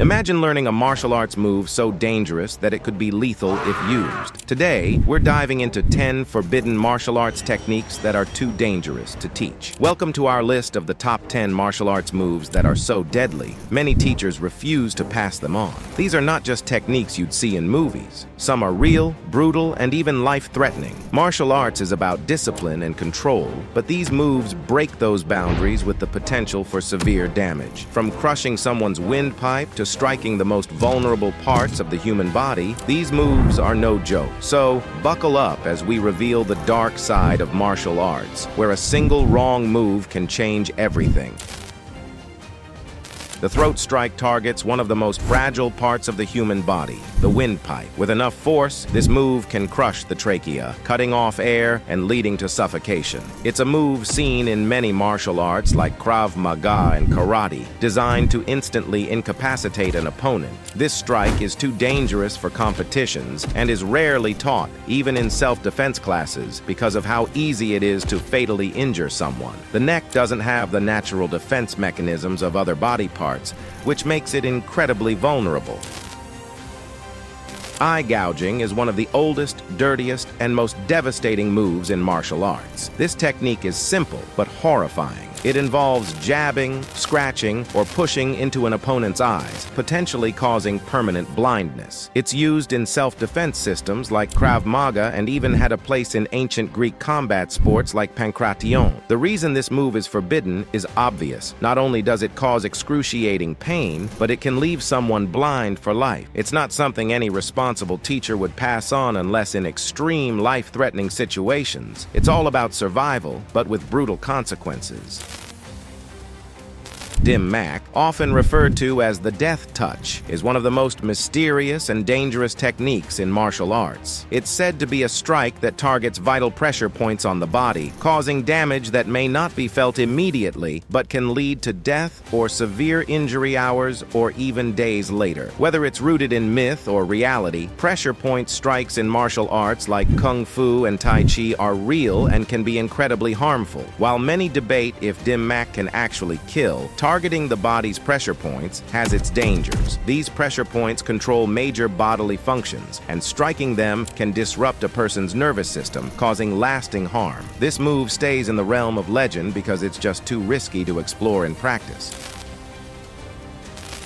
Imagine learning a martial arts move so dangerous that it could be lethal if used. Today, we're diving into 10 forbidden martial arts techniques that are too dangerous to teach. Welcome to our list of the top 10 martial arts moves that are so deadly, many teachers refuse to pass them on. These are not just techniques you'd see in movies. Some are real, brutal, and even life-threatening. Martial arts is about discipline and control, but these moves break those boundaries with the potential for severe damage. From crushing someone's windpipe to striking the most vulnerable parts of the human body, these moves are no joke. So, buckle up as we reveal the dark side of martial arts, where a single wrong move can change everything. The throat strike targets one of the most fragile parts of the human body, the windpipe. With enough force, this move can crush the trachea, cutting off air and leading to suffocation. It's a move seen in many martial arts like Krav Maga and karate, designed to instantly incapacitate an opponent. This strike is too dangerous for competitions and is rarely taught, even in self-defense classes, because of how easy it is to fatally injure someone. The neck doesn't have the natural defense mechanisms of other body parts, which makes it incredibly vulnerable. Eye gouging is one of the oldest, dirtiest, and most devastating moves in martial arts. This technique is simple but horrifying. It involves jabbing, scratching, or pushing into an opponent's eyes, potentially causing permanent blindness. It's used in self-defense systems like Krav Maga and even had a place in ancient Greek combat sports like pancration. The reason this move is forbidden is obvious. Not only does it cause excruciating pain, but it can leave someone blind for life. It's not something any responsible teacher would pass on unless in extreme life-threatening situations. It's all about survival, but with brutal consequences. Dim Mak, often referred to as the death touch, is one of the most mysterious and dangerous techniques in martial arts. It's said to be a strike that targets vital pressure points on the body, causing damage that may not be felt immediately, but can lead to death or severe injury hours or even days later. Whether it's rooted in myth or reality, pressure point strikes in martial arts like Kung Fu and Tai Chi are real and can be incredibly harmful. While many debate if Dim Mak can actually kill, targeting the body's pressure points has its dangers. These pressure points control major bodily functions, and striking them can disrupt a person's nervous system, causing lasting harm. This move stays in the realm of legend because it's just too risky to explore in practice.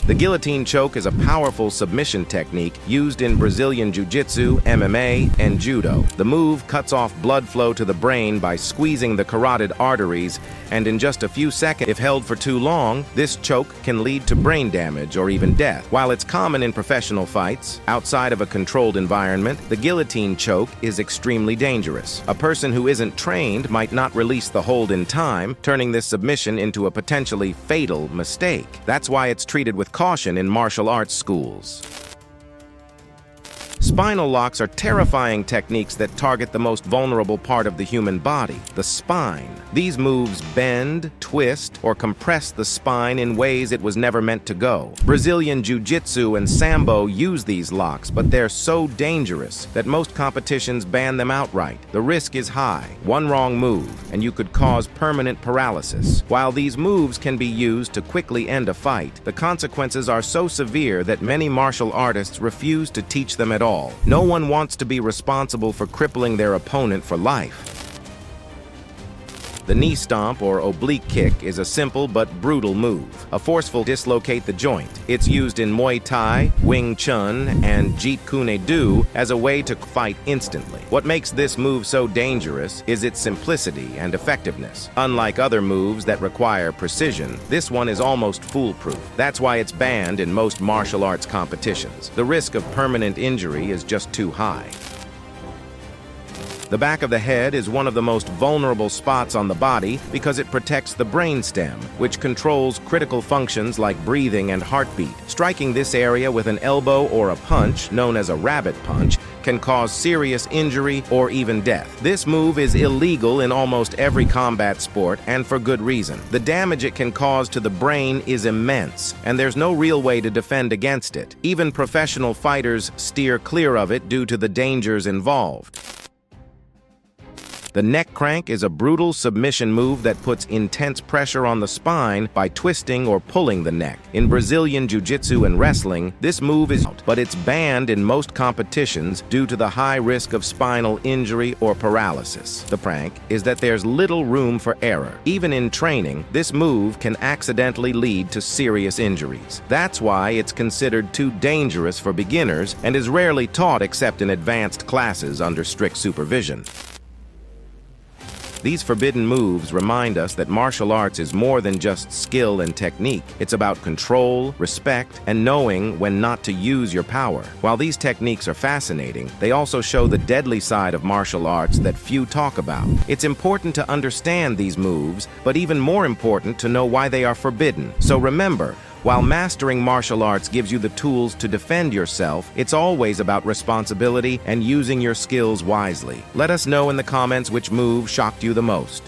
The Guillotine Choke is a powerful submission technique used in Brazilian Jiu-Jitsu, MMA, and Judo. The move cuts off blood flow to the brain by squeezing the carotid arteries, and in just a few seconds, if held for too long, this choke can lead to brain damage or even death. While it's common in professional fights, outside of a controlled environment, the Guillotine Choke is extremely dangerous. A person who isn't trained might not release the hold in time, turning this submission into a potentially fatal mistake. That's why it's treated with caution in martial arts schools. Spinal locks are terrifying techniques that target the most vulnerable part of the human body, the spine. These moves bend, twist, or compress the spine in ways it was never meant to go. Brazilian Jiu-Jitsu and Sambo use these locks, but they're so dangerous that most competitions ban them outright. The risk is high. One wrong move, and you could cause permanent paralysis. While these moves can be used to quickly end a fight, the consequences are so severe that many martial artists refuse to teach them at all. No one wants to be responsible for crippling their opponent for life. The knee stomp or oblique kick is a simple but brutal move, a forceful dislocate the joint. It's used in Muay Thai, Wing Chun, and Jeet Kune Do as a way to fight instantly. What makes this move so dangerous is its simplicity and effectiveness. Unlike other moves that require precision, this one is almost foolproof. That's why it's banned in most martial arts competitions. The risk of permanent injury is just too high. The back of the head is one of the most vulnerable spots on the body because it protects the brainstem, which controls critical functions like breathing and heartbeat. Striking this area with an elbow or a punch, known as a rabbit punch, can cause serious injury or even death. This move is illegal in almost every combat sport, and for good reason. The damage it can cause to the brain is immense, and there's no real way to defend against it. Even professional fighters steer clear of it due to the dangers involved. The neck crank is a brutal submission move that puts intense pressure on the spine by twisting or pulling the neck. In Brazilian jiu-jitsu and wrestling, this move is out, but it's banned in most competitions due to the high risk of spinal injury or paralysis. The prank is that there's little room for error. Even in training, this move can accidentally lead to serious injuries. That's why it's considered too dangerous for beginners and is rarely taught except in advanced classes under strict supervision. These forbidden moves remind us that martial arts is more than just skill and technique. It's about control, respect, and knowing when not to use your power. While these techniques are fascinating, they also show the deadly side of martial arts that few talk about. It's important to understand these moves, but even more important to know why they are forbidden. So remember, while mastering martial arts gives you the tools to defend yourself, it's always about responsibility and using your skills wisely. Let us know in the comments which move shocked you the most.